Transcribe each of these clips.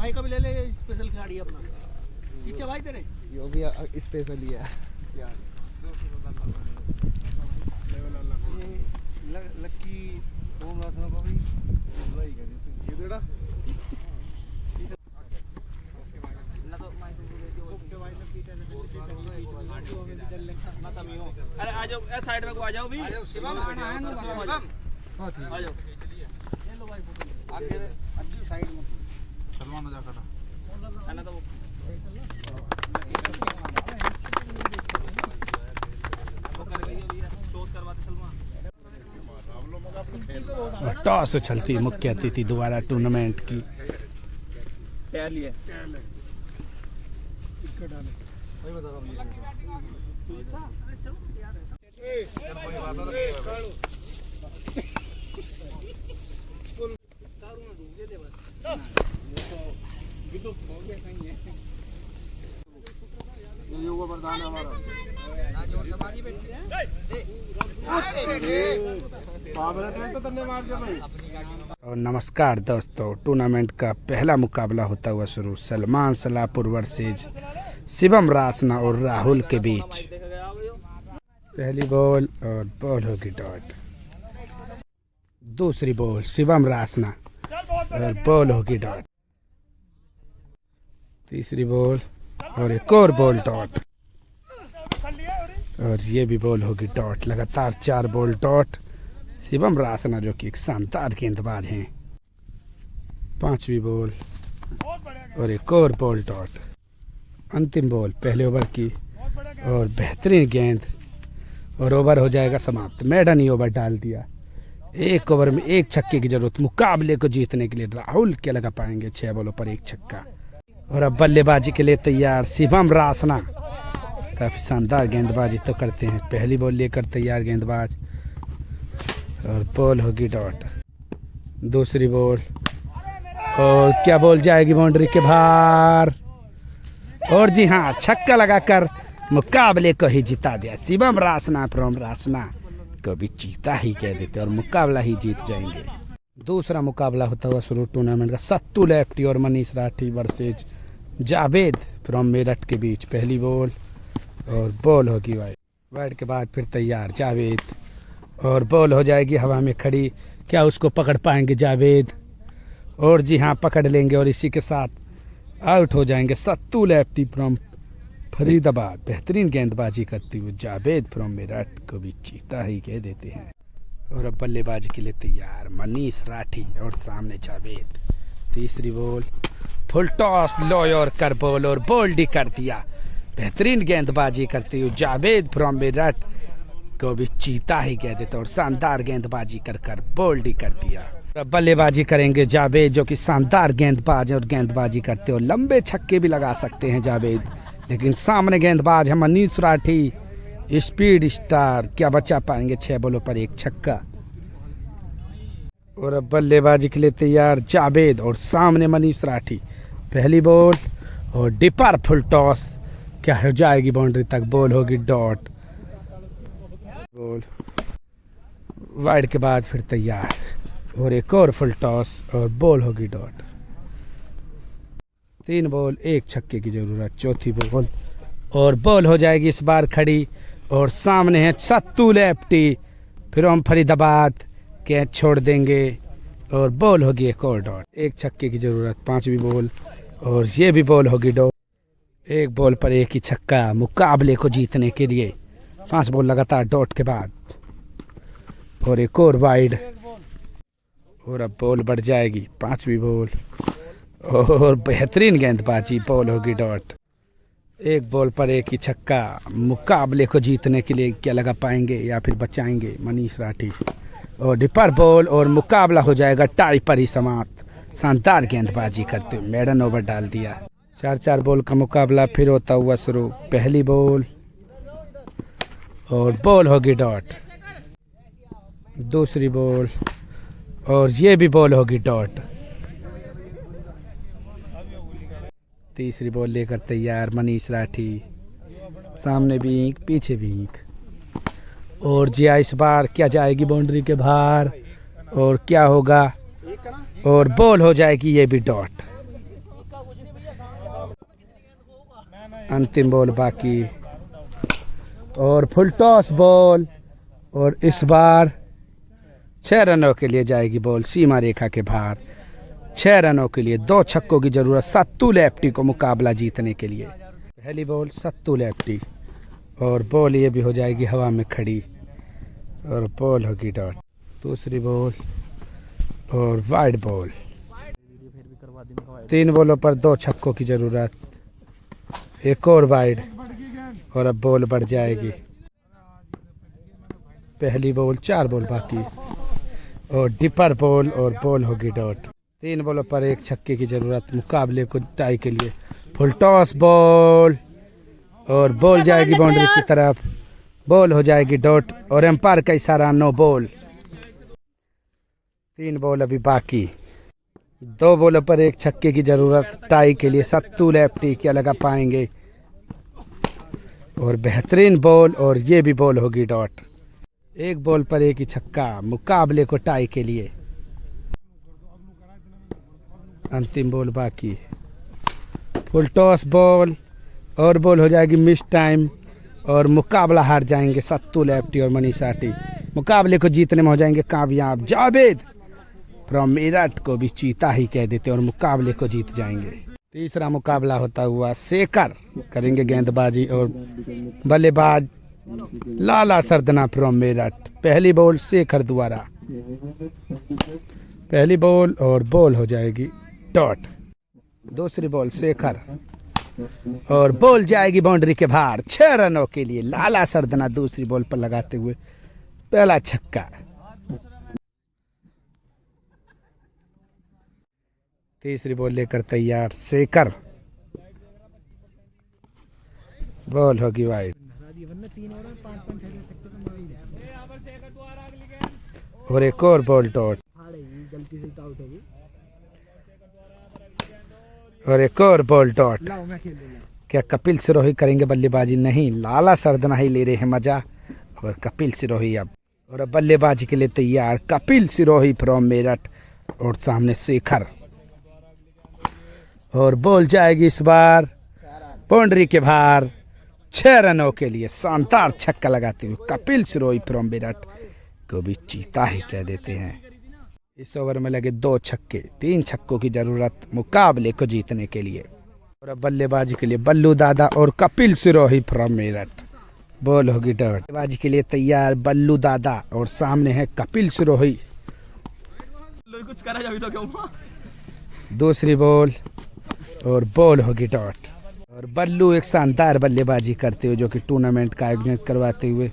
भाई का भी ले ले, स्पेशल खिलाड़ी अपना। पीछे भाई तेरे यो भी स्पेशल ही है यार। लक्की ओम रासना को भी वही कर ये बेटा अरे आ जाओ, ऐ साइड में को आ जाओ भी। शिवम आ जाओ, ले लो भाई फोटो। आगे अच्छी साइड में सलमान जा कर है ना। तो टॉस उछलती मुख्य अतिथि दोबारा टूर्नामेंट की। पहली है वरदान हमारा और नमस्कार दोस्तों, टूर्नामेंट का पहला मुकाबला होता हुआ शुरू। सलमान सलापुर वर्सेज शिवम रासना और राहुल के बीच। पहली बॉल और बॉल होगी डॉट। दूसरी बॉल शिवम रासना और बॉल होगी डॉट। तीसरी बॉल और एक और बॉल डॉट, और ये भी बॉल होगी डॉट। लगातार 4 बॉल डॉट। शिवम रासना जो कि एक शानदार गेंदबाज हैं। 5वीं बॉल और एक और बॉल डॉट। अंतिम बॉल पहले ओवर की और बेहतरीन गेंद, और ओवर हो जाएगा समाप्त। मैडन ही ओवर डाल दिया। 1 ओवर में 1 छक्के की जरूरत। मुकाबले को जीतने के लिए राहुल क्या लगा पाएंगे 6 बॉलों पर 1 छक्का। और अब बल्लेबाजी के लिए तैयार शिवम रासना। काफी शानदार गेंदबाजी तो करते हैं। पहली बॉल लेकर तैयार गेंदबाज, और बॉल होगी डॉट। दूसरी बॉल और क्या बॉल जाएगी बाउंड्री के बाहर, और जी हाँ, छक्का लगाकर मुकाबले को ही जिता दिया। शिवम रासना फ्रॉम रासना को भी जीता ही कह देते और मुकाबला ही जीत जाएंगे। दूसरा मुकाबला होता हुआ शुरू टूर्नामेंट का। सत्तू लेफ्टी और मनीष राठी वर्सेज जावेद फ्रॉम मेरठ के बीच। पहली बॉल और बॉल होगी वाइड। वाइड के बाद फिर तैयार जावेद, और बॉल हो जाएगी हवा में खड़ी। क्या उसको पकड़ पाएंगे जावेद? और जी हाँ, पकड़ लेंगे और इसी के साथ आउट हो जाएंगे। सत्तू लेफ्टी फ्रॉम फरीदाबाद बेहतरीन गेंदबाजी करती हुई जावेद फ्रॉम मेरठ को भी जीता ही कह देते हैं। और अब बल्लेबाजी के लिए तैयार मनीष राठी और सामने जावेद। तीसरी बॉल फुल टॉस लॉयर कर बॉल, और बोल्ड कर दिया। बेहतरीन गेंदबाजी करती हुई जावेद फ्रॉम मेरठ को भी जीता ही कह देते और शानदार गेंदबाजी कर बोल्ड कर दिया। अब बल्लेबाजी करेंगे जावेद जो कि शानदार गेंदबाज और गेंदबाजी करते और लंबे छक्के भी लगा सकते हैं जावेद। लेकिन सामने गेंदबाज है मनीष राठी, स्पीड स्टार। क्या बचा पाएंगे 6 बॉलों पर 1 छक्का। और अब बल्लेबाजी के लिए तैयार जावेद और सामने मनीष राठी। पहली बॉल और डिपर फुल टॉस। क्या हो जाएगी बाउंड्री तक, बॉल होगी डॉट। बॉल वाइड के बाद फिर तैयार और एक और फुल टॉस और बॉल होगी डॉट। 3 बॉल 1 छक्के की जरूरत। चौथी बॉल और बॉल हो जाएगी इस बार खड़ी, और सामने है सत्तू लेफ्टी फ्रॉम फरीदाबाद। कैच छोड़ देंगे और बॉल होगी एक और डॉट। 1 छक्के की जरूरत। 5वीं बॉल और ये भी बॉल होगी डॉट। 1 बॉल पर 1 ही छक्का मुकाबले को जीतने के लिए। 5 बॉल लगातार डॉट के बाद और एक और वाइड, और अब बॉल बढ़ जाएगी। 5वीं बॉल और बेहतरीन गेंदबाजी, बॉल होगी डॉट। 1 बॉल पर 1 ही छक्का मुकाबले को जीतने के लिए क्या लगा पाएंगे या फिर बचाएंगे मनीष राठी। और डिपर बॉल और मुकाबला हो जाएगा टाई पर ही समाप्त। शानदार गेंदबाजी करते हुए मैडन ओवर डाल दिया। 4 बॉल का मुकाबला फिर होता हुआ शुरू। पहली बॉल और बॉल होगी डॉट। दूसरी बॉल और ये भी बॉल होगी डॉट। तीसरी बॉल लेकर तैयार मनीष राठी। सामने भी ईंक, पीछे भी ईंक। और जिया इस बार क्या जाएगी बाउंड्री के बाहर, और क्या होगा, और बॉल हो जाएगी ये भी डॉट। अंतिम बॉल बाकी और फुल टॉस बॉल और इस बार 6 रनों के लिए जाएगी बॉल सीमा रेखा के बाहर। 6 रनों के लिए 2 छक्कों की जरूरत सत्तू लेफ्टी को मुकाबला जीतने के लिए। पहली बॉल सत्तू लेफ्टी और बॉल ये भी हो जाएगी हवा में खड़ी और बॉल होगी डॉट। दूसरी बॉल और वाइड बॉल। 3 बॉलों पर 2 छक्कों की जरूरत। एक और वाइड और अब बॉल बढ़ जाएगी। पहली बॉल 4 बॉल बाकी और डिपर बॉल और बॉल होगी डॉट। 3 बॉलों पर 1 छक्के की जरूरत मुकाबले को टाई के लिए। फुल टॉस बॉल और बॉल जाएगी बाउंड्री की तरफ। बॉल हो जाएगी डॉट और एम्पायर का इशारा नो बॉल। 3 बॉल अभी बाकी। 2 बॉलों पर 1 छक्के की जरूरत टाई के लिए। सत्तू लेफ्टी क्या लगा पाएंगे और बेहतरीन बॉल और ये भी बॉल होगी डॉट। 1 बॉल पर 1 ही छक्का मुकाबले को टाई के लिए। अंतिम बॉल बाकी। फुल टॉस बॉल और बॉल हो जाएगी मिस टाइम और मुकाबला हार जाएंगे सत्तू लेफ्टी और मनीषा टी। मुकाबले को जीतने में हो जाएंगे कामयाब। जावेद फ्रॉम मेरठ को भी चीता ही कह देते और मुकाबले को जीत जाएंगे। तीसरा मुकाबला होता हुआ शेखर करेंगे गेंदबाजी और बल्लेबाज लाला सरदना फ्रॉम मेरठ। पहली बॉल शेखर द्वारा। पहली बॉल और बॉल हो जाएगी डॉट। दूसरी बॉल शेखर और बॉल जाएगी बाउंड्री के बाहर। 6 रनों के लिए लाला सरदना दूसरी बॉल पर लगाते हुए पहला छक्का। तीसरी बॉल लेकर तैयार शेखर। बॉल होगी वाइड और एक और बॉल डॉट और एक और बॉल डॉट। क्या कपिल सिरोही करेंगे बल्लेबाजी? नहीं, लाला सरदना ही ले रहे हैं मजा और कपिल सिरोही अब और अब बल्लेबाजी के लिए तैयार कपिल सिरोही फ्रॉम मेरठ और सामने शेखर और बॉल जाएगी इस बार बाउंड्री के बाहर। 6 रनों के लिए शानदार छक्का लगाते हुए कपिल सिरोही फ्रॉम मेरठ को भी चीता ही कह देते हैं। इस ओवर में लगे 2 छक्के। 3 छक्कों की जरूरत मुकाबले को जीतने के लिए और अब बल्लेबाजी के लिए बल्लू दादा और कपिल सिरोही फ्रॉम मेरठ। बॉल होगी डॉट। बल्लेबाजी के लिए तैयार बल्लू दादा और सामने है कपिल सिरोही। कुछ करा जाए तो क्यों। दूसरी बॉल और बॉल होगी डॉट और बल्लू एक शानदार बल्लेबाजी करते हुए जो कि टूर्नामेंट का आयोजन करवाते हुए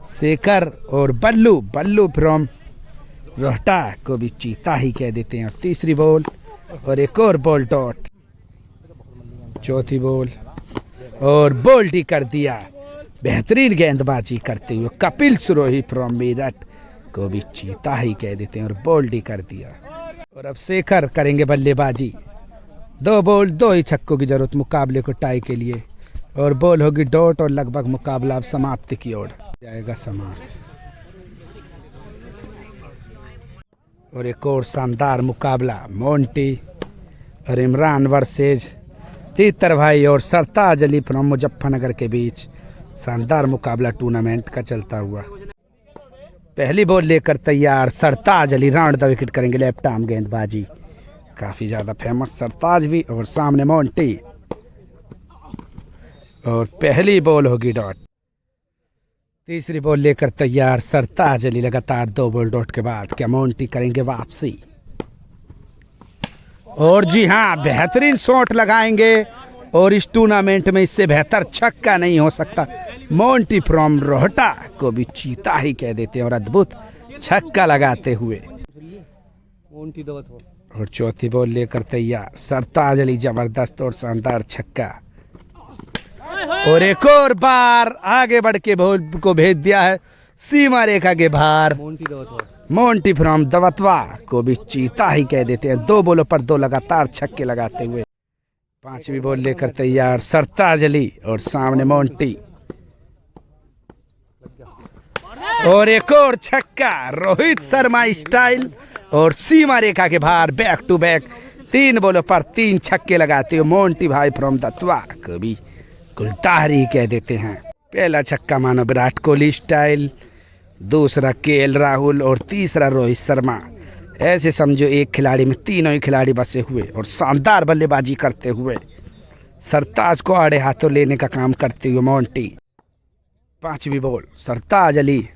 शेखर और बल्लू फ्रॉम रोहटा को भी चीता ही कह देते हैं। और तीसरी बॉल और एक और बॉल डॉट। चौथी बॉल और बोल्ड ही कर दिया। बेहतरीन गेंदबाजी करते हुए कपिल सिरोही फ्रॉम मेरठ को भी चीता ही कह देते हैं और बोल्ड ही कर दिया। और अब शेखर करेंगे बल्लेबाजी। 2 बॉल 2 ही छक्कों की जरूरत मुकाबले को टाई के लिए और बॉल होगी डॉट और लगभग मुकाबला अब समाप्ति की ओर जाएगा समान। और एक और शानदार मुकाबला मोंटी और इमरान वर्सेज तीतर भाई और सरताज अली फ्रॉम मुजफ्फरनगर के बीच शानदार मुकाबला टूर्नामेंट का चलता हुआ। पहली बॉल लेकर तैयार सरताज अली। राउंड द विकेट करेंगे लेफ्ट आर्म गेंदबाजी। काफी ज्यादा फेमस सरताज भी और सामने मोंटी और पहली बॉल होगी डॉट। तीसरी बॉल लेकर तैयार सरताज अली। लगातार 2 बॉल डॉट के बाद क्या मोंटी करेंगे वापसी और जी हाँ बेहतरीन शॉट लगाएंगे और इस टूर्नामेंट में इससे बेहतर छक्का नहीं हो सकता। मोंटी फ्रॉम रोहटा को भी चीता ही कह देते हैं और अद्भुत छक्का लगाते हुए। और चौथी बॉल लेकर तैयार सरताज अली। जबरदस्त और शानदार छक्का और एक और बार आगे बढ़ के बॉल को भेज दिया है सीमा रेखा के बाहर। मोंटी फ्रॉम दवतवा को भी चीता ही कह देते हैं। 2 बॉलों पर 2 लगातार छक्के लगाते हुए। 5वीं बॉल लेकर तैयार सरताज अली और सामने मोंटी और एक और छक्का रोहित शर्मा स्टाइल और सीमा रेखा के बाहर बैक टू बैक 3 बॉलों पर 3 छक्के लगाते हुए मोंटी भाई फ्रॉम दत्वा को भी गुलतारी कह देते हैं। पहला छक्का मानो विराट कोहली स्टाइल, दूसरा केएल राहुल और तीसरा रोहित शर्मा। ऐसे समझो एक खिलाड़ी में तीनों ही खिलाड़ी बसे हुए और शानदार बल्लेबाजी करते हुए सरताज को आड़े हाथों लेने का काम करते हुए मोंटी। पांचवी बॉल सरताज अली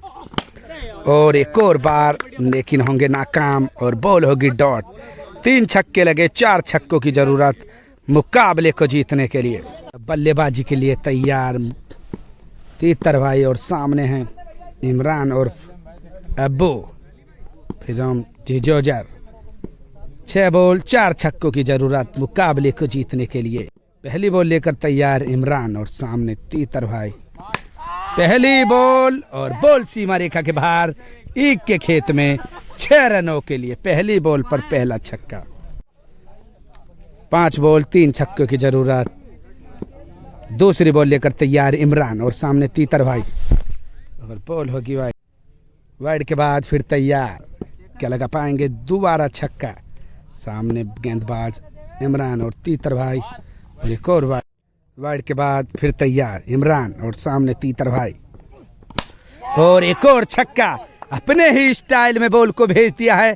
और एक और बार, लेकिन होंगे नाकाम और बॉल होगी डॉट। 3 छक्के लगे, 4 छक्कों की जरूरत मुकाबले को जीतने के लिए। बल्लेबाजी के लिए तैयार तीतर भाई और सामने हैं इमरान और अब्बू फिर हम जिजोजर। 6 बॉल 4 छक्कों की जरूरत मुकाबले को जीतने के लिए। पहली बॉल लेकर तैयार इमरान और सामने तीतर भाई। पहली बॉल और बॉल सीमा रेखा के बाहर, ईक के खेत में 6 रनों के लिए। पहली बॉल पर पहला छक्का। 5 बॉल 3 छक्कों की जरूरत। दूसरी बॉल लेकर तैयार इमरान और सामने तीतर भाई और बॉल होगी वाइड। वाइड के बाद फिर तैयार, क्या लगा पाएंगे दोबारा छक्का। सामने गेंदबाज इमरान और तीतर भाई और एक और वाइड। वाइड के बाद फिर तैयार इमरान और सामने तीतर भाई और एक और छक्का। अपने ही स्टाइल में बॉल को भेज दिया है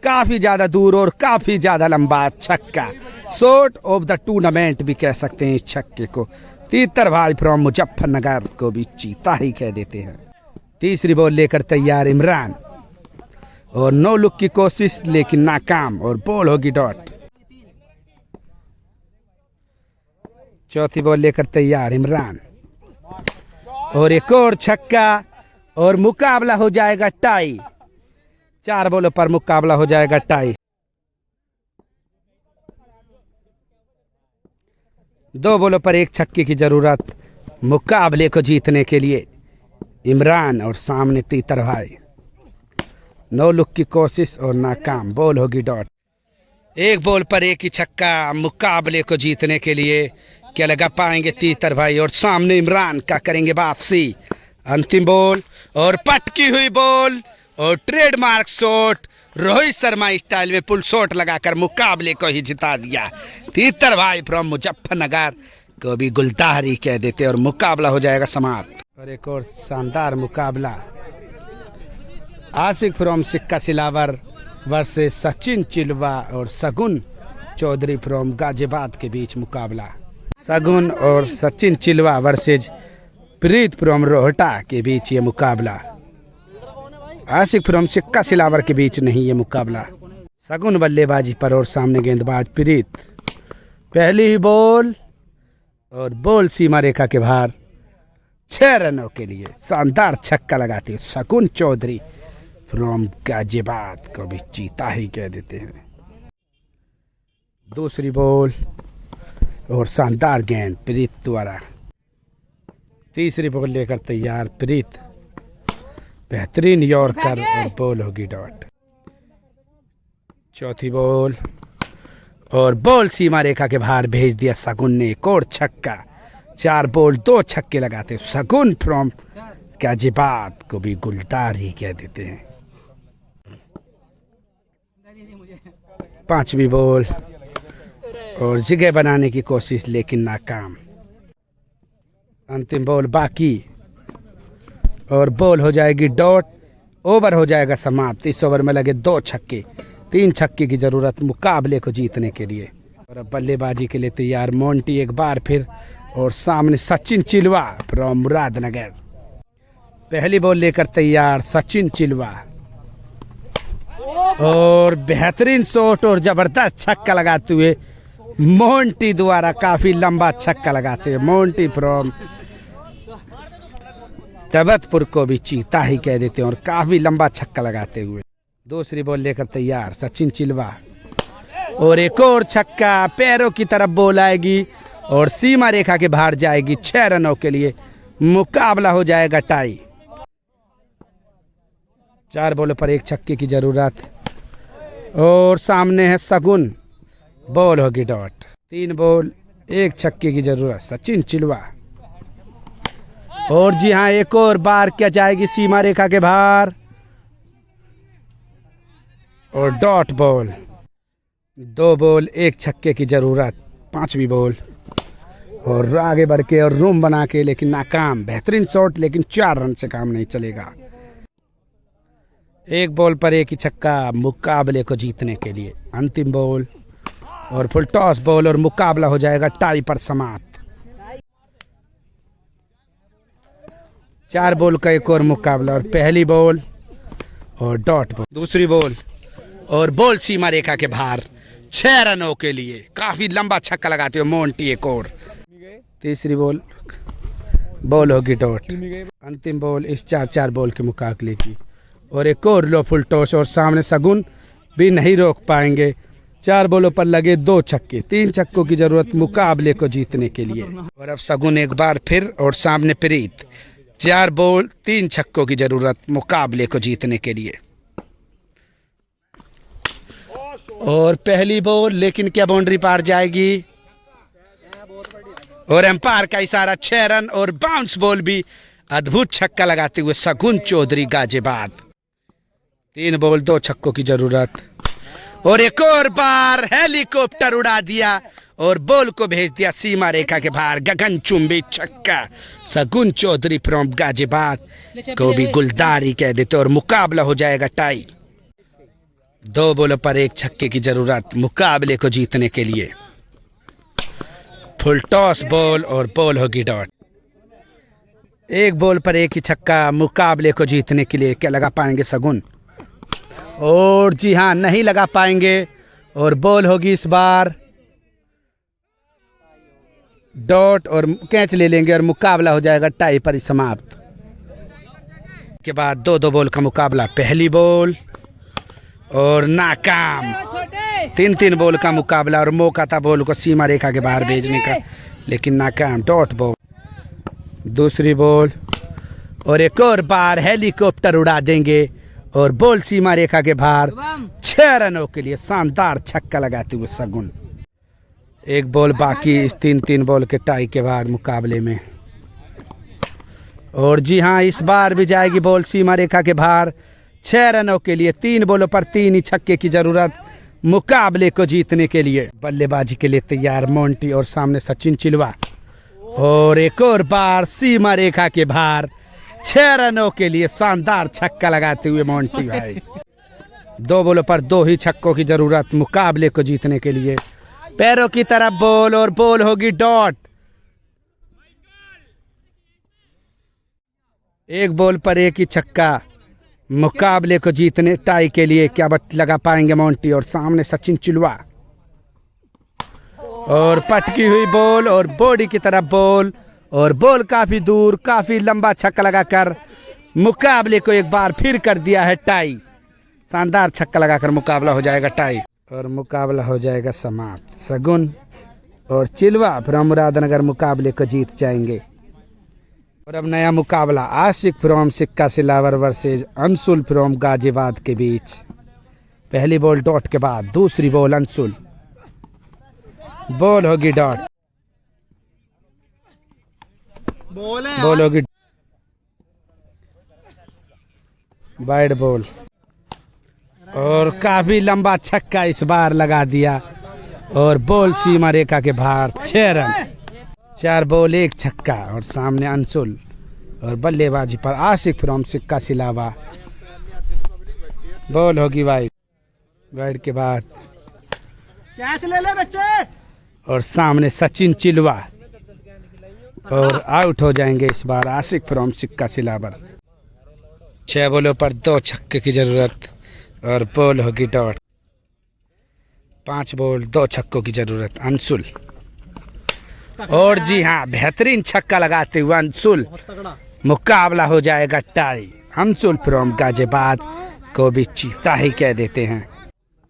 काफी ज्यादा दूर और काफी ज्यादा लंबा छक्का। शॉट ऑफ द टूर्नामेंट भी कह सकते हैं इस छक्के को। तीतर भाई फ्रॉम मुजफ्फरनगर को भी चीता ही कह देते हैं। तीसरी बॉल लेकर तैयार इमरान और नो लुक की कोशिश लेकिन नाकाम और बॉल होगी डॉट। चौथी बॉल लेकर तैयार इमरान और एक और छक्का और मुकाबला हो जाएगा टाई। 4 बॉलों पर मुकाबला हो जाएगा टाई। 2 बॉलों पर 1 छक्के की जरूरत मुकाबले को जीतने के लिए। इमरान और सामने तीतर भाई। नो लुक की कोशिश और नाकाम, बॉल होगी डॉट। 1 बॉल पर 1 ही छक्का मुकाबले को जीतने के लिए। क्या लगा पाएंगे तीतर भाई और सामने इमरान का करेंगे वापसी। अंतिम बॉल और पटकी हुई बॉल और trademark shot Rohit Sharma style में पुल शॉट लगाकर मुकाबले को ही जिता दिया। तीतर भाई फ्रॉम मुजफ्फरनगर को भी गुलतारी कह देते और मुकाबला हो जाएगा समाप्त। और एक और शानदार मुकाबला आशिक फ्रॉम सिक्का सिलावर वर्सेस सचिन चिलवा और सगुन चौधरी फ्रॉम गाजियाबाद के बीच मुकाबला। सगुन और सचिन चिलवा वर्सेस प्रीत फ्रॉम रोहटा के बीच ये मुकाबला। आशिक फ्रॉम सिक्का सिलावर के बीच नहीं ये मुकाबला। सगुन बल्लेबाजी पर और सामने गेंदबाज प्रीत। पहली ही बॉल और बॉल सीमा रेखा के बाहर 6 रनों के लिए शानदार छक्का लगाते हैं सगुन चौधरी फ्रॉम गाजियाबाद को भी चीता ही कह देते हैं। दूसरी बॉल और शानदार गेंद प्रीत द्वारा। तीसरी बॉल लेकर तैयार प्रीत। बेहतरीन यॉर्कर और बॉल होगी डॉट। चौथी बॉल और बॉल सीमा रेखा के बाहर भेज दिया सगुन ने। एक और छक्का। 4 बॉल 2 छक्के लगाते सगुन फ्रॉम गाजियाबाद को भी गुलदार ही कह देते हैं। 5वीं बॉल और जगह बनाने की कोशिश लेकिन नाकाम। अंतिम बॉल बाकी और बॉल हो जाएगी डॉट। ओवर हो जाएगा समाप्त। इस ओवर में लगे 2 छक्के। 3 छक्के की जरूरत मुकाबले को जीतने के लिए। और अब बल्लेबाजी के लिए तैयार मोंटी एक बार फिर और सामने सचिन चिलवा फ्रॉम मुरादनगर। पहली बॉल लेकर तैयार सचिन चिलवा और बेहतरीन शॉट और जबरदस्त छक्का लगाते हुए मोंटी द्वारा। काफी लंबा छक्का लगाते हुए मोंटी फ्रॉम तबतपुर को भी चीता ही कह देते हैं और काफी लंबा छक्का लगाते हुए। दूसरी बॉल लेकर तैयार सचिन चिलवा और एक और छक्का। पैरों की तरफ बॉल आएगी और सीमा रेखा के बाहर जाएगी। 6 रनों के लिए मुकाबला हो जाएगा टाई। 4 बॉलों पर 1 छक्के की जरूरत और सामने है सगुन। बॉल होगी डॉट। 3 बॉल 1 छक्के की जरूरत सचिन चिलवा। और जी हाँ, एक और बार क्या जाएगी सीमा रेखा के बाहर और डॉट बॉल। 2 बॉल 1 छक्के की जरूरत। 5वीं बॉल और आगे बढ़ के और रूम बना के, लेकिन नाकाम। बेहतरीन शॉट, लेकिन 4 रन से काम नहीं चलेगा। एक बॉल पर एक ही छक्का मुकाबले को जीतने के लिए। अंतिम बॉल और फुल टॉस बॉल और मुकाबला हो जाएगा टाई पर समाप्त। 4 बॉल का एक और मुकाबला और पहली बॉल और डॉट बॉल, दूसरी बॉल और बॉल सीमा रेखा के बाहर 6 रनों के लिए। काफी लंबा छक्का लगाते हुए मोंटी एक और। तीसरी बॉल होगी डॉट। अंतिम बॉल इस 4-4 बॉल के मुकाबले की और एक और लो फुल टॉस और सामने शगुन भी नहीं रोक पाएंगे। 4 बॉलों पर लगे 2 छक्के, 3 छक्कों की जरूरत मुकाबले को जीतने के लिए। और अब शगुन एक बार फिर और सामने प्रीत। 4 बॉल 3 छक्कों की जरूरत मुकाबले को जीतने के लिए। और पहली बॉल, लेकिन क्या बाउंड्री पार जाएगी? और एम्पायर का इशारा 6 रन और बाउंस बॉल भी। अद्भुत छक्का लगाते हुए शगुन चौधरी गाजियाबाद। 3 बॉल 2 छक्कों की जरूरत और एक और बार हेलीकॉप्टर उड़ा दिया और बॉल को भेज दिया सीमा रेखा के बाहर। गगनचुंबी छक्का। शगुन चौधरी फ्रॉम गाजियाबाद को भी गुलदारी कह देते और मुकाबला हो जाएगा टाई। 2 बॉलों पर 1 छक्के की जरूरत मुकाबले को जीतने के लिए। फुल टॉस बॉल और बॉल होगी डॉट। 1 बॉल पर 1 ही छक्का मुकाबले को जीतने के लिए। क्या लगा पाएंगे शगुन? और जी हाँ, नहीं लगा पाएंगे और बॉल होगी इस बार डॉट और कैच ले लेंगे और मुकाबला हो जाएगा टाई पर ही समाप्त। के बाद 2-2 बॉल का मुकाबला। पहली बॉल और नाकाम। 3-3 बॉल का मुकाबला और मौका था बॉल को सीमा रेखा के बाहर भेजने का, लेकिन नाकाम। Dot ball. दूसरी बॉल और एक और बार हेलीकॉप्टर उड़ा देंगे और बॉल सीमा रेखा के बाहर 6 रनों के लिए। शानदार छक्का लगाते हुए शगुन। 1 बॉल बाकी इस 3-3 बॉल के टाई के बाद मुकाबले में। और जी हाँ, इस बार भी जाएगी बॉल सीमा रेखा के बाहर 6 रनों के लिए। 3 बॉलों पर 3 ही छक्के की जरूरत मुकाबले को जीतने के लिए। बल्लेबाजी के लिए तैयार मोंटी और सामने सचिन चिलवा। और एक और बार सीमा रेखा के बाहर 6 रनों के लिए। शानदार छक्का लगाते हुए मोंटी भाई। 2 बॉलों पर 2 ही छक्कों की जरूरत मुकाबले को जीतने के लिए। पैरों की तरफ बॉल और बॉल होगी डॉट। 1 बॉल पर 1 ही छक्का मुकाबले को जीतने टाई के लिए। क्या लगा पाएंगे मोंटी और सामने सचिन चिलवा। और पटकी हुई बॉल और बॉडी की तरफ बॉल और बॉल काफी दूर, काफी लंबा छक्का लगाकर मुकाबले को एक बार फिर कर दिया है टाई। शानदार छक्का लगाकर मुकाबला हो जाएगा टाई और मुकाबला हो जाएगा समाप्त। शगुन और चिलवा फ्रॉम मुरादनगर मुकाबले को जीत जाएंगे। और अब नया मुकाबला आशिक फ्रॉम सिक्का सिलावर वर्सेज अंशुल फ्रॉम गाजियाबाद के बीच। पहली बॉल डॉट के बाद दूसरी बॉल अंशुल। बॉल होगी डॉट। बॉल होगी वाइड बॉल और काफी लंबा छक्का इस बार लगा दिया और बॉल सीमा रेखा के बाहर 6 रन। 4 बॉल 1 छक्का और सामने अंशुल और बल्लेबाजी पर आशिक फ्रॉम सिक्का सिलावा। बॉल होगी वाइड के बाद कैच ले ले बच्चे। और सामने सचिन चिलवा और आउट हो जाएंगे इस बार आशिक फ्रॉम सिक्का सिलावर। 6 बॉलों पर 2 छक्के की जरूरत और बॉल होगी डॉट। 5 बॉल 2 छक्कों की जरूरत अंशुल। और जी हाँ, बेहतरीन छक्का लगाते हुए अंशुल। मुकाबला हो जाएगा टाई। अंशुल फ्रॉम गाजियाबाद को भी चीता ही कह देते हैं।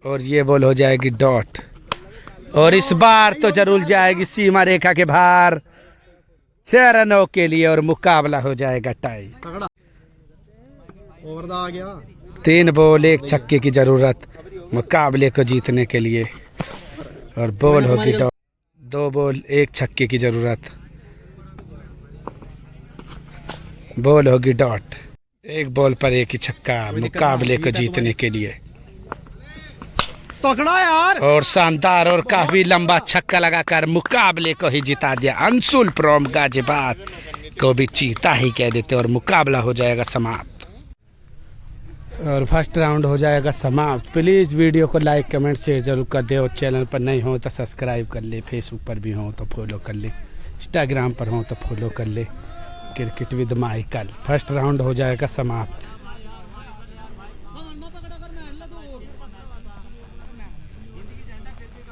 और ये बॉल हो जाएगी डॉट और इस बार तो जरूर जाएगी सीमा रेखा के बाहर 6 रनों के लिए और मुकाबला हो जाएगा टाई। ओवर आ गया। 3 बॉल 1 छक्के की जरूरत मुकाबले को जीतने के लिए और बॉल होगी डॉट। 2 बॉल 1 छक्के की जरूरत। बॉल होगी डॉट। 1 बॉल पर 1 ही छक्का मुकाबले को जीतने के लिए। तगड़ा यार। और शानदार और काफी लंबा छक्का लगाकर मुकाबले को ही जिता दिया। अंशुल फ्रॉम गाजियाबाद को भी चीता ही कह देते और मुकाबला हो जाएगा समाप्त और फर्स्ट राउंड हो जाएगा समाप्त। प्लीज़ वीडियो को लाइक कमेंट शेयर जरूर कर दे और चैनल पर नहीं हो तो सब्सक्राइब कर ले, फेसबुक पर भी हो तो फॉलो कर ले, इंस्टाग्राम पर हो तो फॉलो कर ले। Cricket with Michael first round हो जाएगा समाप्त।